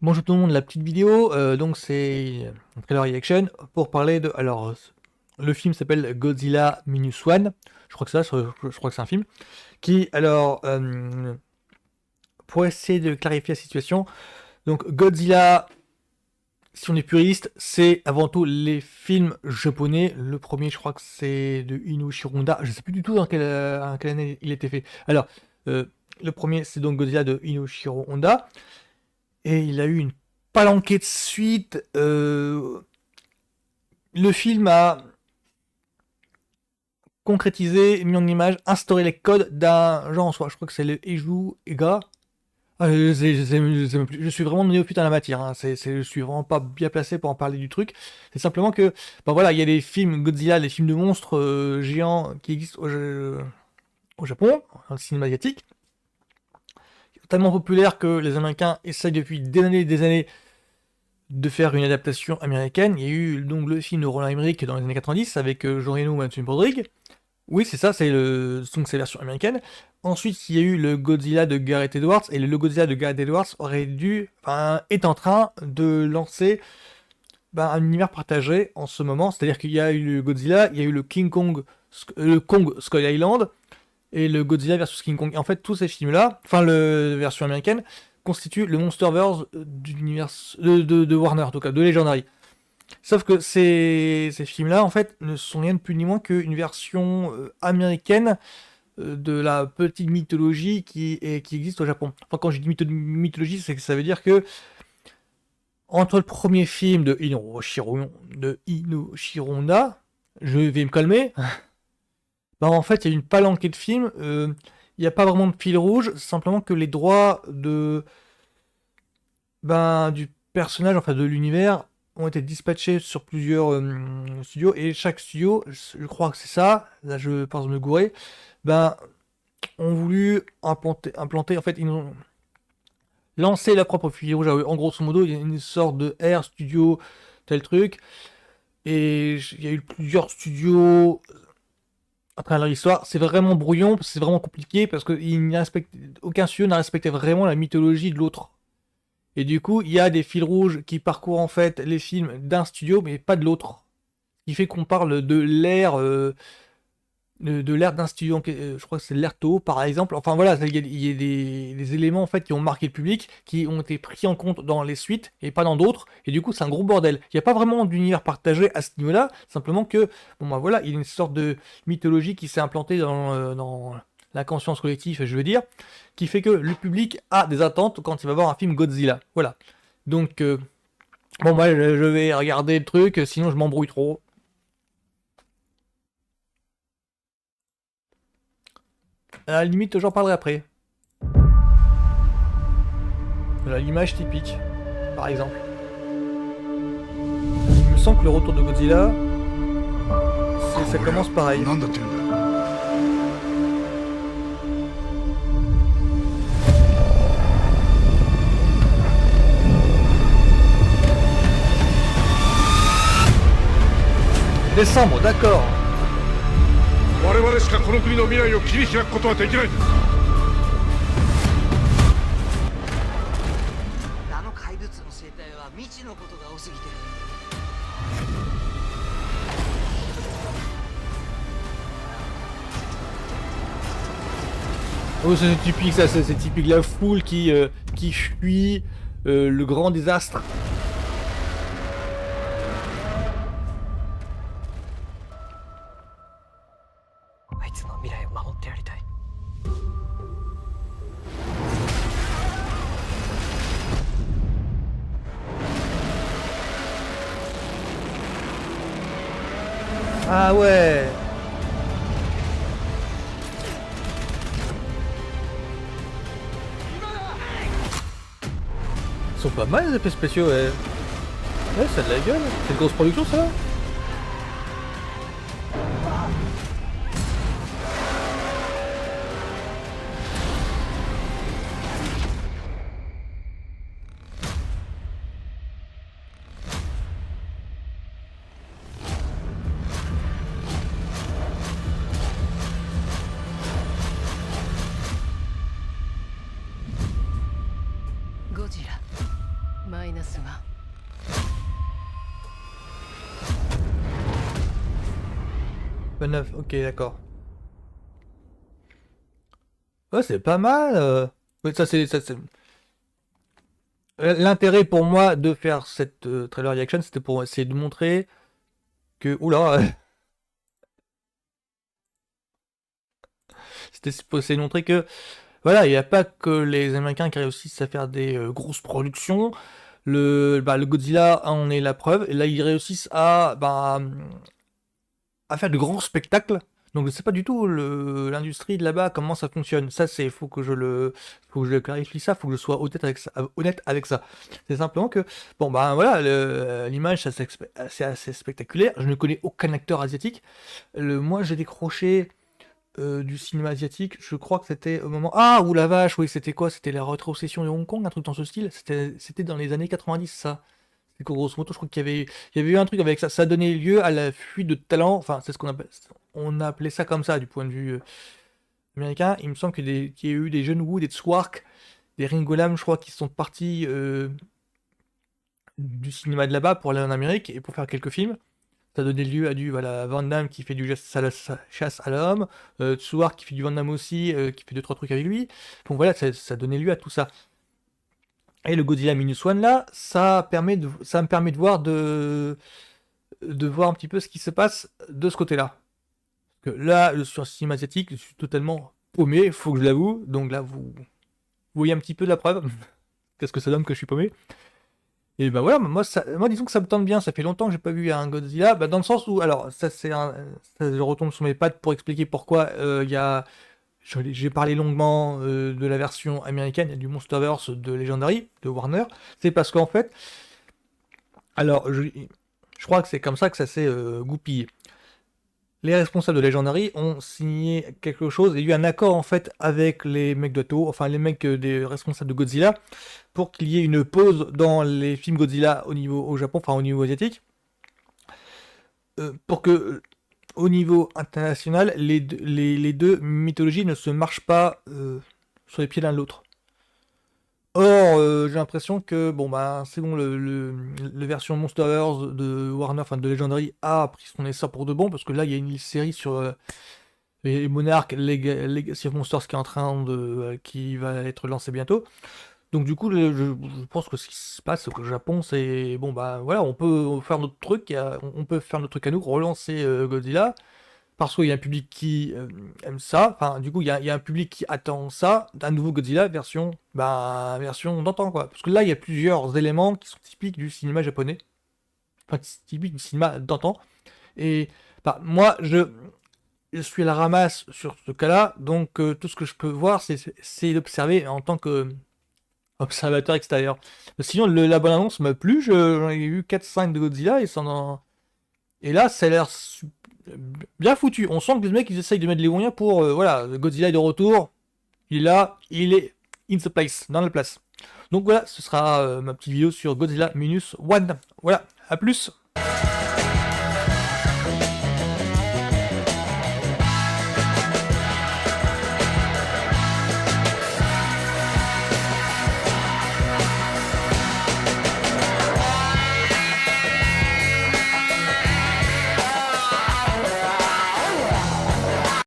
Bonjour tout le monde, la petite vidéo, donc c'est un trailer reaction pour parler de... Alors, le film s'appelle Godzilla Minus One, je crois que c'est ça, je crois que c'est un film, qui, alors, pour essayer de clarifier la situation, donc Godzilla, si on est puriste, c'est avant tout les films japonais. Le premier, je crois que c'est de Ino Shironda, je sais plus du tout dans quelle année il était fait. Alors, euh, le premier, c'est donc Godzilla de Ino Honda. Et il a eu une palanquée de suites. Le film a concrétisé, mis en image, instauré les codes d'un genre en soi. Je crois que c'est le Eiju Ega. Ah, je suis vraiment néophyte en la matière. Hein. Je suis vraiment pas bien placé pour en parler du truc. C'est simplement que, ben voilà, il y a des films Godzilla, des films de monstres géants qui existent au Japon, dans le cinéma asiatique, tellement populaire que les Américains essayent depuis des années de faire une adaptation américaine. Il y a eu donc le film de Roland Emmerich dans les années 90 avec Jean Reno et Mathieu Broderick. Oui, c'est ça, c'est la version américaine. Ensuite, il y a eu le Godzilla de Gareth Edwards, et le Godzilla de Gareth Edwards est en train de lancer un univers partagé en ce moment. C'est-à-dire qu'il y a eu le Godzilla, il y a eu le King Kong, le Kong Skull Island, et le Godzilla versus King Kong. Et en fait, tous ces films-là, enfin, la version américaine, constituent le Monsterverse de Warner, en tout cas, de Legendary. Sauf que ces films-là, en fait, ne sont rien de plus ni moins qu'une version américaine de la petite mythologie qui existe au Japon. Enfin, quand je dis mythologie, c'est que ça veut dire que entre le premier film de Ino Shironda, je vais me calmer, bah en fait, il y a une palanquée de films. Il n'y a pas vraiment de fil rouge, simplement que les droits du personnage, enfin de l'univers, ont été dispatchés sur plusieurs studios, et chaque studio, je crois que c'est ça, là je pense me gourer, ben, ont voulu implanter, en fait, ils ont lancé leur propre fil rouge. En grosso modo, il y a une sorte de R studio, tel truc, et il y a eu plusieurs studios à travers l'histoire. C'est vraiment brouillon, c'est vraiment compliqué, parce que aucun studio n'a respecté vraiment la mythologie de l'autre. Et du coup, il y a des fils rouges qui parcourent en fait les films d'un studio, mais pas de l'autre. Ce qui fait qu'on parle de l'ère de l'ère d'un studio. Je crois que c'est l'ère Toho, par exemple. Enfin voilà, il y a des éléments en fait qui ont marqué le public, qui ont été pris en compte dans les suites et pas dans d'autres. Et du coup, c'est un gros bordel. Il n'y a pas vraiment d'univers partagé à ce niveau-là. Simplement que, bon bah voilà, il y a une sorte de mythologie qui s'est implantée dans la conscience collective, je veux dire, qui fait que le public a des attentes quand il va voir un film Godzilla. Voilà. Donc, bon, moi, je vais regarder le truc, sinon je m'embrouille trop. À la limite, j'en parlerai après. Voilà, l'image typique, par exemple. Il me semble que le retour de Godzilla, ça commence pareil. Décembre, d'accord. 我々しかこの国の未来を切り開くことはできない。あの怪物の生態は未知のことが多すぎて。Oh, c'est typique ça, c'est typique la foule qui fuit le grand désastre. Ah ouais. Ils sont pas mal les effets spéciaux, ouais. Ouais, ça a de la gueule. C'est une grosse production, ça. 29, ok, d'accord. Ouais, c'est pas mal. Ouais, l'intérêt pour moi de faire cette trailer reaction, c'était pour essayer de montrer que, oula, c'était pour essayer de montrer que, voilà, il n'y a pas que les Américains qui réussissent à faire des grosses productions. Le Godzilla en est la preuve. Et là, ils réussissent à faire de grands spectacles. Donc je sais pas du tout l'industrie de là-bas, comment ça fonctionne. Ça, faut que je le clarifie ça, faut que je sois honnête avec ça. C'est simplement que, bon ben voilà, l'image c'est assez spectaculaire. Je ne connais aucun acteur asiatique. Moi j'ai décroché du cinéma asiatique, je crois que c'était au moment... Ah, ou la vache, oui, c'était quoi? C'était la rétrocession de Hong Kong, un truc dans ce style. C'était dans les années 90, ça. C'est que grosso modo, je crois qu'il y avait eu un truc avec ça. Ça donnait lieu à la fuite de talent. Enfin, c'est ce on appelait ça comme ça, du point de vue américain. Il me semble qu'il y a eu des jeunes Wu, des Tswark, des Ringo Lam, je crois, qui sont partis du cinéma de là-bas pour aller en Amérique et pour faire quelques films. Ça donnait lieu à du voilà, Van Damme qui fait du chasse à l'homme, Tsouar qui fait du Van Damme aussi, qui fait deux trois trucs avec lui. Donc voilà, ça donnait lieu à tout ça. Et le Godzilla Minus One là, ça me permet de voir un petit peu ce qui se passe de ce côté-là. Parce que là, sur le cinéma asiatique, je suis totalement paumé, faut que je l'avoue. Donc là, vous voyez un petit peu la preuve. Qu'est-ce que ça donne que je suis paumé? Et bah voilà, moi disons que ça me tente bien, ça fait longtemps que j'ai pas vu un Godzilla, bah, dans le sens où, alors je retombe sur mes pattes pour expliquer pourquoi j'ai parlé longuement de la version américaine et du Monsterverse de Legendary, de Warner, c'est parce qu'en fait, alors je crois que c'est comme ça que ça s'est goupillé. Les responsables de Legendary ont signé quelque chose, et il y a eu un accord en fait avec les mecs de Toho, enfin les mecs des responsables de Godzilla, pour qu'il y ait une pause dans les films Godzilla au Japon, enfin au niveau asiatique, pour que au niveau international, les deux mythologies ne se marchent pas sur les pieds l'un de l'autre. Or, j'ai l'impression que, bon, bah, c'est bon, le version Monsterverse de Warner, enfin de Legendary, a pris son essor pour de bon, parce que là, il y a une série sur les Monarchs Legacy of Monsters qui est en train qui va être lancée bientôt. Donc, du coup, je pense que ce qui se passe au Japon, c'est, bon, bah, voilà, on peut faire notre truc, on peut faire notre truc à nous, relancer Godzilla, parce qu'il y a un public qui aime ça. Enfin, du coup, il y a un public qui attend ça, d'un nouveau Godzilla version d'antan, quoi. Parce que là, il y a plusieurs éléments qui sont typiques du cinéma japonais. Enfin, typiques du cinéma d'antan. Et bah, moi, je suis à la ramasse sur ce cas-là, donc tout ce que je peux voir, c'est d'observer en tant que observateur extérieur. Sinon, la bonne annonce m'a plu. J'en ai eu 4-5 de Godzilla et là, ça a l'air bien foutu. On sent que les mecs ils essayent de mettre les moyens pour voilà, Godzilla est de retour. Il est là, il est in the place, dans la place. Donc voilà, ce sera ma petite vidéo sur Godzilla Minus One. Voilà, à plus.